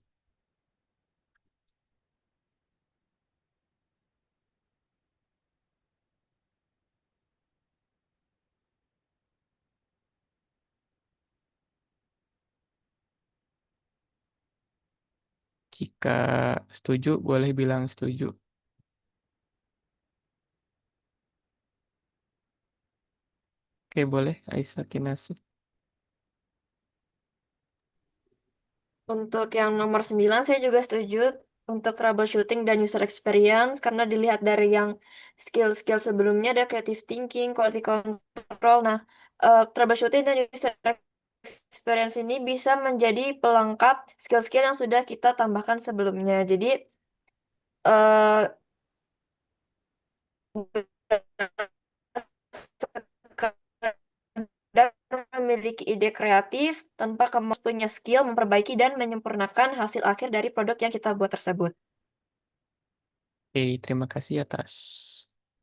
Jika setuju, boleh bilang setuju. Oke, boleh Aisyah Kinasi. Untuk yang nomor 9, saya juga setuju untuk troubleshooting dan user experience karena dilihat dari yang skill-skill sebelumnya ada creative thinking, quality control. Nah, troubleshooting dan user experience ini bisa menjadi pelengkap skill-skill yang sudah kita tambahkan sebelumnya. Jadi, eh sekedar memiliki ide kreatif tanpa punya skill memperbaiki dan menyempurnakan hasil akhir dari produk yang kita buat tersebut. Oke, terima kasih atas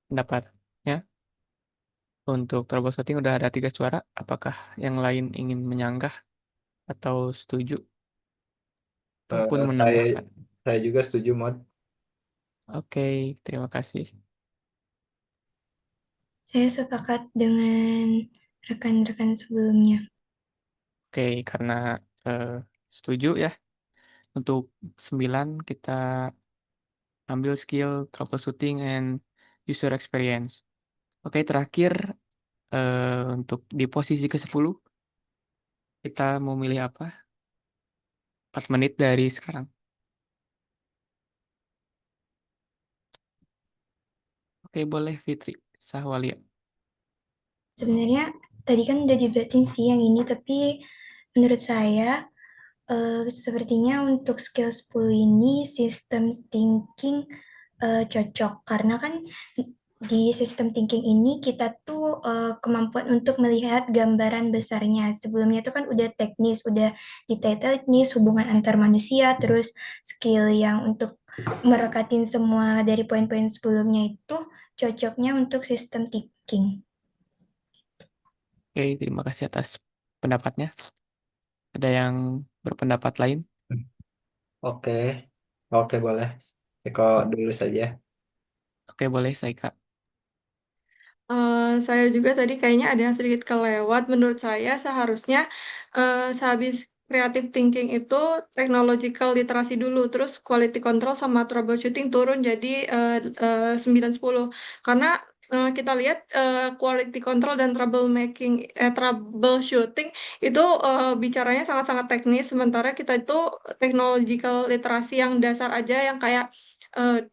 pendapatnya. Untuk troubleshooting udah ada 3 suara. Apakah yang lain ingin menyanggah atau setuju ataupun Eh, saya menambahkan? saya juga setuju mod. Oke, terima kasih. Saya sepakat dengan rekan-rekan sebelumnya. Oke, karena setuju ya. Untuk 9 kita ambil skill troubleshooting and user experience. Oke, terakhir untuk di posisi ke-10 kita mau milih apa? 4 menit dari sekarang. Oke, boleh Fitri Sahwalia. Sebenarnya tadi kan udah dibatin sih yang ini, tapi menurut saya sepertinya untuk skill 10 ini sistem thinking cocok karena kan di sistem thinking ini kita tuh kemampuan untuk melihat gambaran besarnya. Sebelumnya itu kan udah teknis, udah detail teknis, hubungan antar manusia, terus skill yang untuk merekatin semua dari poin-poin sebelumnya itu cocoknya untuk sistem thinking. Oke, terima kasih atas pendapatnya. Ada yang berpendapat lain? Oke, oke boleh. Eko dulu saja. Oke, boleh Saika. Saya juga tadi kayaknya ada yang sedikit kelewat. Menurut saya seharusnya sehabis creative thinking itu technological literasi dulu, terus quality control sama troubleshooting turun jadi 9-10. Karena kita lihat quality control dan troubleshooting itu bicaranya sangat-sangat teknis, sementara kita itu technological literasi yang dasar aja, yang kayak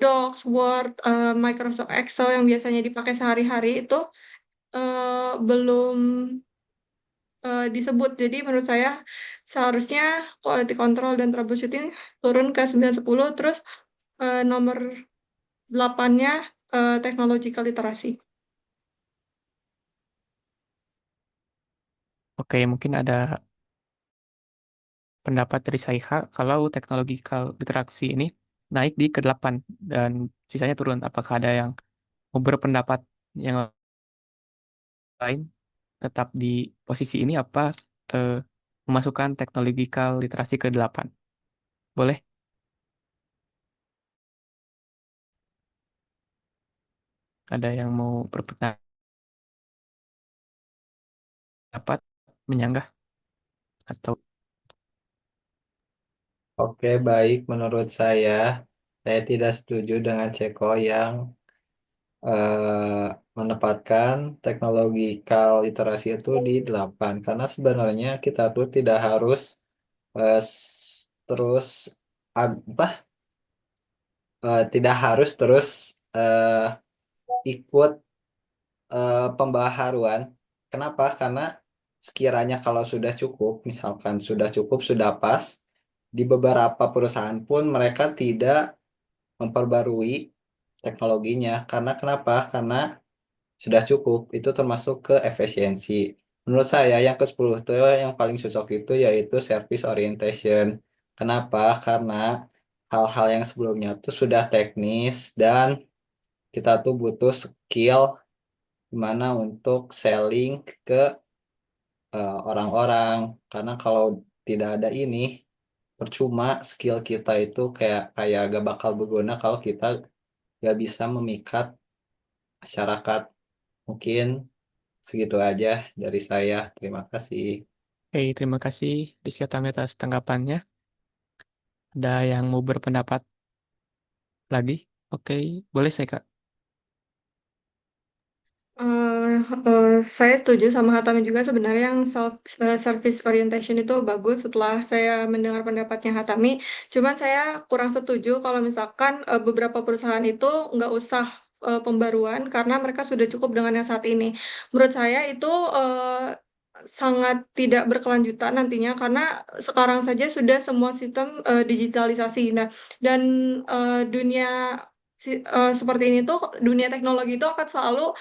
Docs, Word, Microsoft Excel yang biasanya dipakai sehari-hari itu belum disebut. Jadi menurut saya seharusnya quality control dan troubleshooting turun ke 9-10, terus nomor 8-nya technological literacy. Oke, mungkin ada pendapat dari Saiha kalau technological literacy ini naik di ke-8 dan sisanya turun. Apakah ada yang mau berpendapat yang lain tetap di posisi ini apa memasukkan technological literasi ke-8? Boleh? Ada yang mau berpendapat, menyanggah, atau Oke, baik. Menurut saya tidak setuju dengan Ceko yang menempatkan teknologikal literasi itu di 8. Karena sebenarnya kita tuh tidak harus terus apa tidak harus terus ikut pembaharuan. Kenapa? Karena sekiranya kalau sudah cukup, misalkan sudah cukup, sudah pas, di beberapa perusahaan pun mereka tidak memperbarui teknologinya. Karena kenapa? Karena sudah cukup. Itu termasuk ke efisiensi. Menurut saya yang ke-10 itu yang paling cocok itu yaitu service orientation. Kenapa? Karena hal-hal yang sebelumnya itu sudah teknis dan kita tuh butuh skill gimana untuk selling ke orang-orang. Karena kalau tidak ada ini, percuma skill kita itu kayak kayak gak bakal berguna kalau kita gak bisa memikat masyarakat. Mungkin segitu aja dari saya. Terima kasih. terima kasih Rizky Tami atas tanggapannya. Ada yang mau berpendapat lagi? Oke, boleh saya Kak. Saya setuju sama Hatami juga, sebenarnya yang service orientation itu bagus setelah saya mendengar pendapatnya Hatami. Cuman saya kurang setuju kalau misalkan beberapa perusahaan itu nggak usah pembaruan karena mereka sudah cukup dengan yang saat ini. Menurut saya itu sangat tidak berkelanjutan nantinya, karena sekarang saja sudah semua sistem digitalisasi. Nah, dan dunia seperti ini tuh, dunia teknologi itu akan selalu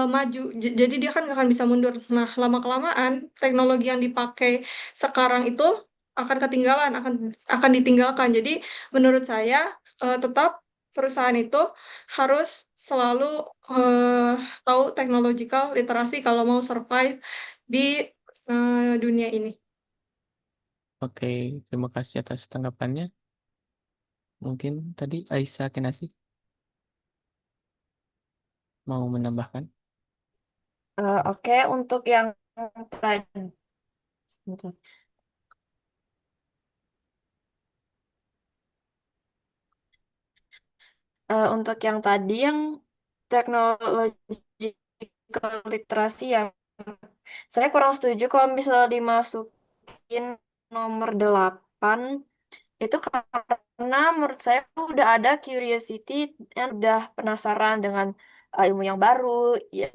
maju. Jadi dia kan nggak akan bisa mundur. Nah, lama-kelamaan teknologi yang dipakai sekarang itu akan ketinggalan, akan ditinggalkan. Jadi menurut saya tetap perusahaan itu harus selalu tahu technological literasi kalau mau survive di dunia ini. Oke, terima kasih atas tanggapannya. Mungkin tadi Aisyah Kinasi mau menambahkan. Oke, untuk yang tadi, sebentar. Untuk yang tadi yang teknologi literasi ya, saya kurang setuju kalau misalnya dimasukin nomor 8 itu, karena menurut saya udah ada curiosity dan udah penasaran dengan ilmu yang baru, ya,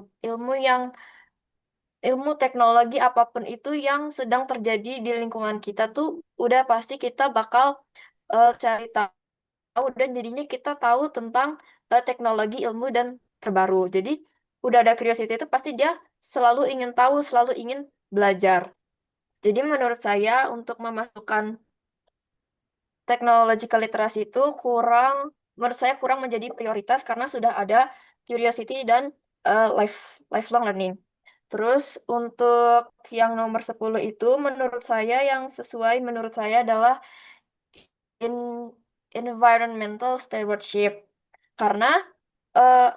ilmu teknologi apapun itu yang sedang terjadi di lingkungan kita tuh udah pasti kita bakal cari tahu, dan jadinya kita tahu tentang teknologi, ilmu dan terbaru. Jadi udah ada curiosity itu pasti dia selalu ingin tahu, selalu ingin belajar. Jadi menurut saya untuk memasukkan technological literacy itu menurut saya kurang menjadi prioritas karena sudah ada curiosity dan lifelong learning. Terus untuk yang nomor 10 itu menurut saya yang sesuai menurut saya adalah in environmental stewardship. Karena eh,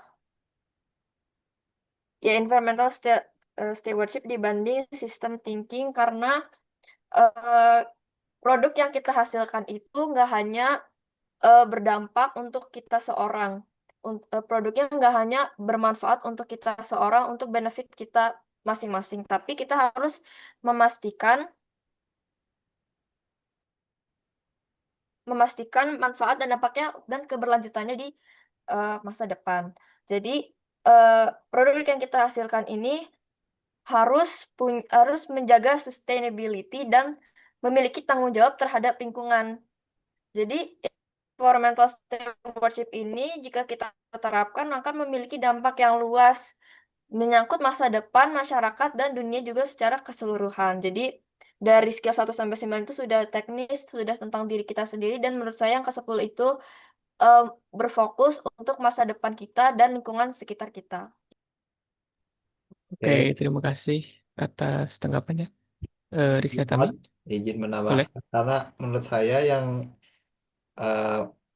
ya stewardship dibanding system thinking, karena produk yang kita hasilkan itu nggak hanya berdampak untuk kita seorang. Produknya nggak hanya bermanfaat untuk kita seorang, untuk benefit kita masing-masing, tapi kita harus memastikan manfaat dan dampaknya dan keberlanjutannya di masa depan. Jadi produk yang kita hasilkan ini harus menjaga sustainability dan memiliki tanggung jawab terhadap lingkungan. Jadi environmental stewardship ini jika kita terapkan akan memiliki dampak yang luas menyangkut masa depan masyarakat dan dunia juga secara keseluruhan. Jadi dari skill 1 sampai 9 itu sudah teknis, sudah tentang diri kita sendiri, dan menurut saya yang ke-10 itu berfokus untuk masa depan kita dan lingkungan sekitar kita. Oke, terima kasih atas tanggapannya. Rizky Hatami, izin boleh? menambahkan karena menurut saya yang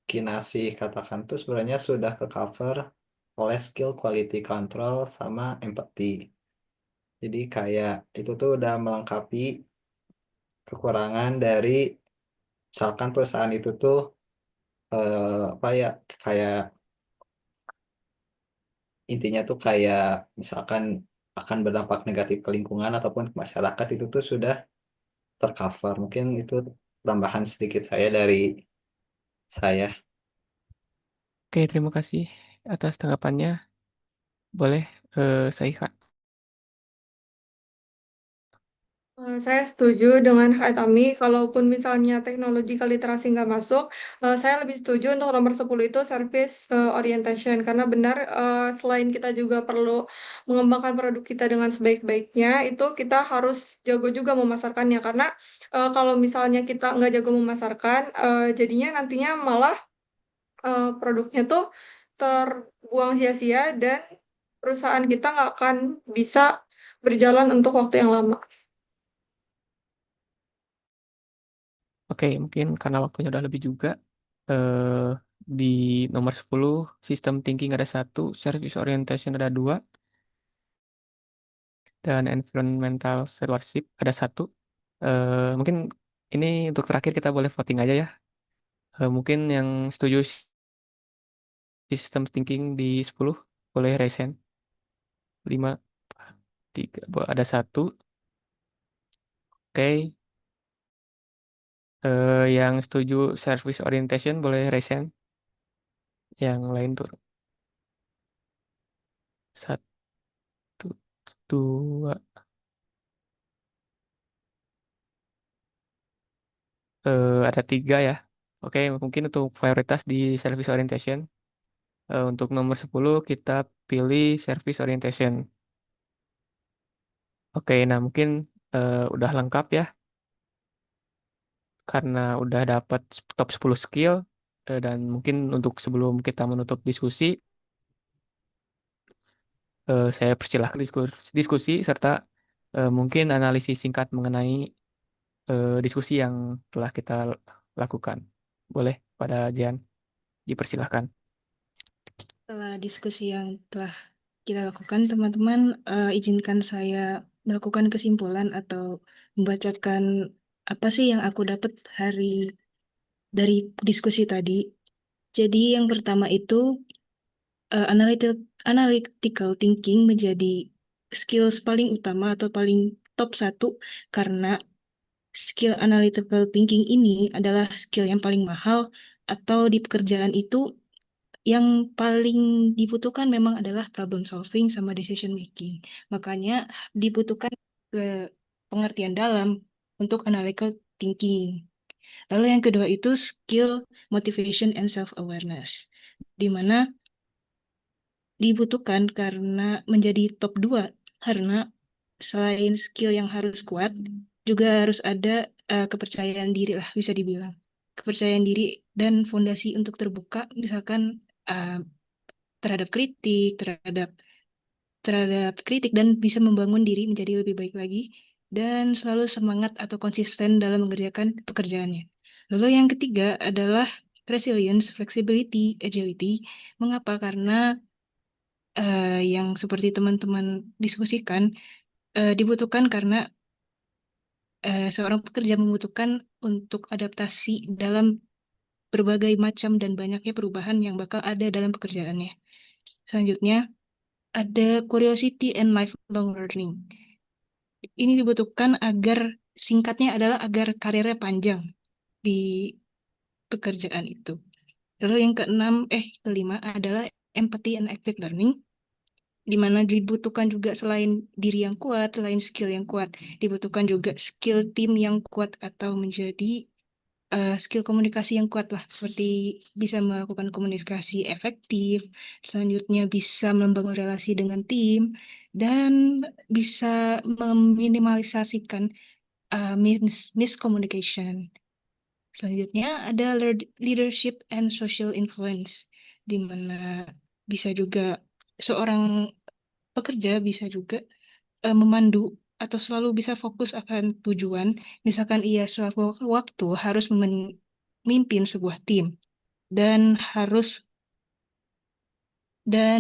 Kinasih katakan tuh sebenarnya sudah ke cover oleh skill quality control sama empathy. Jadi kayak itu tuh udah melengkapi kekurangan dari misalkan perusahaan itu tuh apa ya kayak intinya tuh kayak misalkan akan berdampak negatif ke lingkungan ataupun ke masyarakat itu tuh sudah tercover. Mungkin itu tambahan sedikit saya dari saya. Oke, terima kasih atas tanggapannya. Boleh, Saiha. Saya setuju dengan Kak Tami, kalaupun misalnya teknologi literasi nggak masuk, saya lebih setuju untuk nomor 10 itu service orientation, karena benar selain kita juga perlu mengembangkan produk kita dengan sebaik-baiknya, itu kita harus jago juga memasarkannya, karena kalau misalnya kita nggak jago memasarkan, jadinya nantinya malah produknya tuh terbuang sia-sia dan perusahaan kita nggak akan bisa berjalan untuk waktu yang lama. Oke, mungkin karena waktunya udah lebih juga. Di nomor 10, sistem thinking ada 1, service orientation ada 2, dan environmental stewardship ada 1. Mungkin ini untuk terakhir kita boleh voting aja ya. Mungkin yang setuju sistem thinking di 10 boleh raise hand. 5, 3, ada 1. Oke. Yang setuju service orientation boleh raise hand. Yang lain tuh 1, 2, ada 3 ya. Oke, mungkin untuk prioritas di service orientation. Untuk nomor 10 kita pilih service orientation. Oke, nah mungkin udah lengkap ya. Karena udah dapat top 10 skill. Dan mungkin untuk sebelum kita menutup diskusi, saya persilahkan diskusi serta mungkin analisis singkat mengenai diskusi yang telah kita lakukan. Boleh, pada Jan, dipersilahkan. Setelah diskusi yang telah kita lakukan, teman-teman, izinkan saya melakukan kesimpulan atau membacakan apa sih yang aku dapat dari diskusi tadi. Jadi yang pertama itu analytical thinking menjadi skills paling utama atau paling top 1 karena skill analytical thinking ini adalah skill yang paling mahal atau di pekerjaan itu yang paling dibutuhkan memang adalah problem solving sama decision making. Makanya dibutuhkan pengertian dalam untuk analytical thinking. Lalu yang kedua itu skill motivation and self-awareness, di mana dibutuhkan karena menjadi top 2, karena selain skill yang harus kuat, juga harus ada kepercayaan diri lah, bisa dibilang. Kepercayaan diri dan fondasi untuk terbuka, misalkan terhadap kritik dan bisa membangun diri menjadi lebih baik lagi dan selalu semangat atau konsisten dalam mengerjakan pekerjaannya. Lalu yang ketiga adalah resilience, flexibility, agility. Mengapa? Karena yang seperti teman-teman diskusikan dibutuhkan karena seorang pekerja membutuhkan untuk adaptasi dalam berbagai macam dan banyaknya perubahan yang bakal ada dalam pekerjaannya. Selanjutnya, ada curiosity and lifelong learning. Ini dibutuhkan agar, singkatnya adalah agar karirnya panjang di pekerjaan itu. Lalu yang kelima adalah empathy and active learning, di mana dibutuhkan juga selain diri yang kuat, selain skill yang kuat, dibutuhkan juga skill tim yang kuat atau menjadi skill komunikasi yang kuat lah, seperti bisa melakukan komunikasi efektif, selanjutnya bisa membangun relasi dengan tim, dan bisa meminimalisasikan miscommunication. Selanjutnya ada leadership and social influence, di mana bisa juga seorang pekerja bisa juga memandu atau selalu bisa fokus akan tujuan. Misalkan ia suatu waktu harus memimpin sebuah tim dan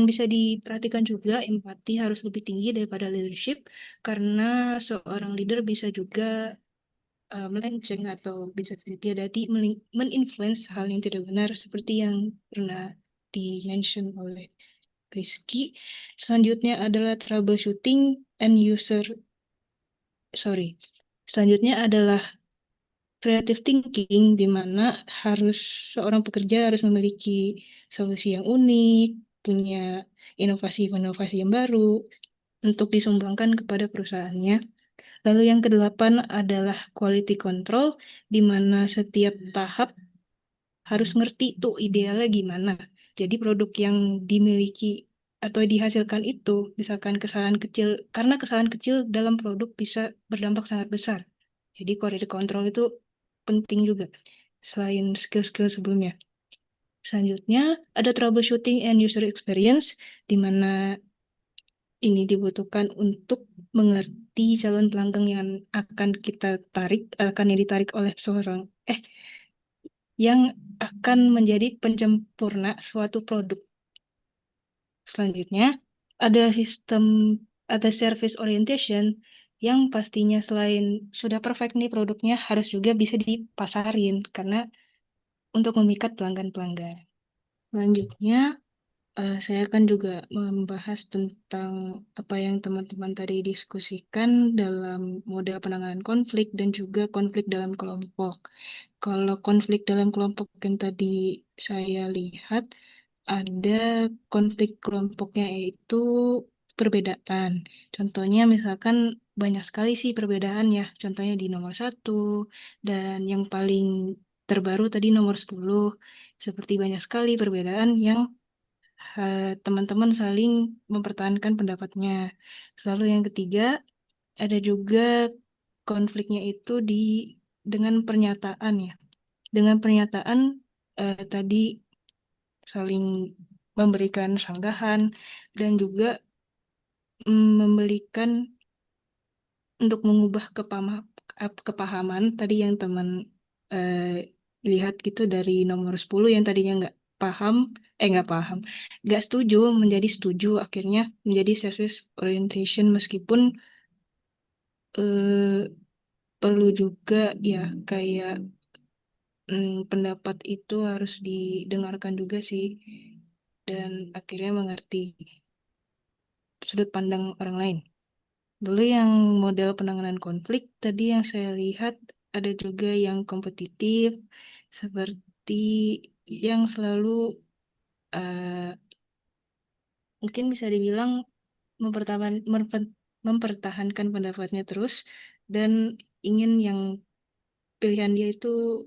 bisa diperhatikan juga empati harus lebih tinggi daripada leadership, karena seorang leader bisa juga melenceng atau bisa jadi meninfluence hal yang tidak benar seperti yang pernah di-mention oleh Rizky. Selanjutnya adalah troubleshooting and selanjutnya adalah creative thinking, di mana seorang pekerja harus memiliki solusi yang unik, punya inovasi-inovasi yang baru untuk disumbangkan kepada perusahaannya. Lalu yang kedelapan adalah quality control, di mana setiap tahap harus ngerti tuh idealnya gimana. Jadi produk yang dimiliki atau dihasilkan itu, misalkan kesalahan kecil, karena kesalahan kecil dalam produk bisa berdampak sangat besar. Jadi quality control itu penting juga, selain skill-skill sebelumnya. Selanjutnya ada troubleshooting and user experience, di mana ini dibutuhkan untuk mengerti calon pelanggan yang akan ditarik oleh yang akan menjadi penyempurna suatu produk. Selanjutnya, ada service orientation, yang pastinya selain sudah perfect nih produknya, harus juga bisa dipasarin, karena untuk memikat pelanggan-pelanggan. Selanjutnya, saya akan juga membahas tentang apa yang teman-teman tadi diskusikan dalam model penanganan konflik dan juga konflik dalam kelompok. Kalau konflik dalam kelompok yang tadi saya lihat, ada konflik kelompoknya yaitu perbedaan. Contohnya misalkan banyak sekali sih perbedaan ya. Contohnya di nomor 1 dan yang paling terbaru tadi nomor 10. Seperti banyak sekali perbedaan yang teman-teman saling mempertahankan pendapatnya. Lalu yang ketiga, ada juga konfliknya itu dengan pernyataan ya. Dengan pernyataan tadi saling memberikan sanggahan dan juga memberikan untuk mengubah kepahaman tadi yang teman lihat gitu dari nomor 10 yang tadinya nggak setuju menjadi setuju, akhirnya menjadi service orientation, meskipun perlu juga ya kayak pendapat itu harus didengarkan juga sih, dan akhirnya mengerti sudut pandang orang lain. Dulu yang model penanganan konflik tadi yang saya lihat ada juga yang kompetitif, seperti yang selalu mungkin bisa dibilang mempertahankan pendapatnya terus dan ingin yang pilihan dia itu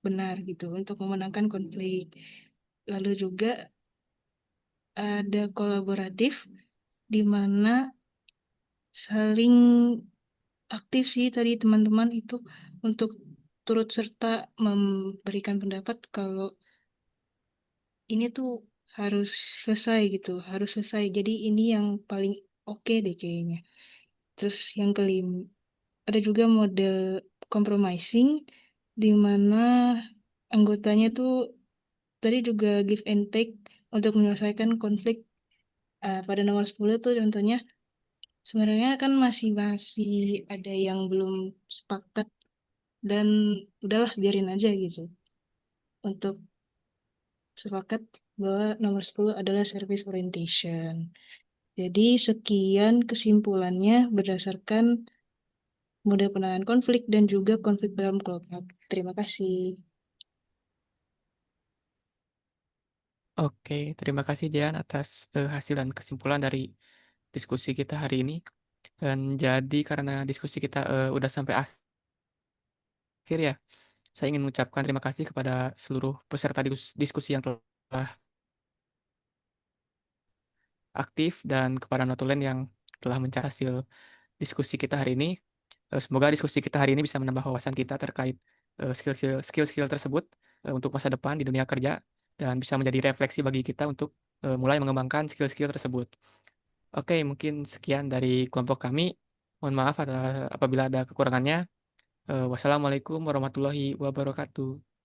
benar gitu untuk memenangkan konflik. Lalu juga ada kolaboratif, di mana saling aktif sih tadi teman-teman itu untuk turut serta memberikan pendapat kalau ini tuh harus selesai gitu, harus selesai. Jadi ini yang paling oke deh kayaknya. Terus yang kelima, ada juga model compromising, di mana anggotanya tuh tadi juga give and take untuk menyelesaikan konflik. Pada nomor 10 tuh contohnya, sebenarnya kan masih ada yang belum sepakat dan udahlah biarin aja gitu. Untuk sepakat bahwa nomor 10 adalah service orientation. Jadi sekian kesimpulannya berdasarkan model penanganan konflik dan juga konflik dalam kelompok. Terima kasih. Oke, terima kasih Jan atas hasil dan kesimpulan dari diskusi kita hari ini. Dan jadi karena diskusi kita udah sampai akhir ya, saya ingin mengucapkan terima kasih kepada seluruh peserta diskusi yang telah aktif dan kepada notulen yang telah mencari hasil diskusi kita hari ini. Semoga diskusi kita hari ini bisa menambah wawasan kita terkait skill-skill tersebut untuk masa depan di dunia kerja dan bisa menjadi refleksi bagi kita untuk mulai mengembangkan skill-skill tersebut. Oke, mungkin sekian dari kelompok kami. Mohon maaf apabila ada kekurangannya. Wassalamualaikum warahmatullahi wabarakatuh.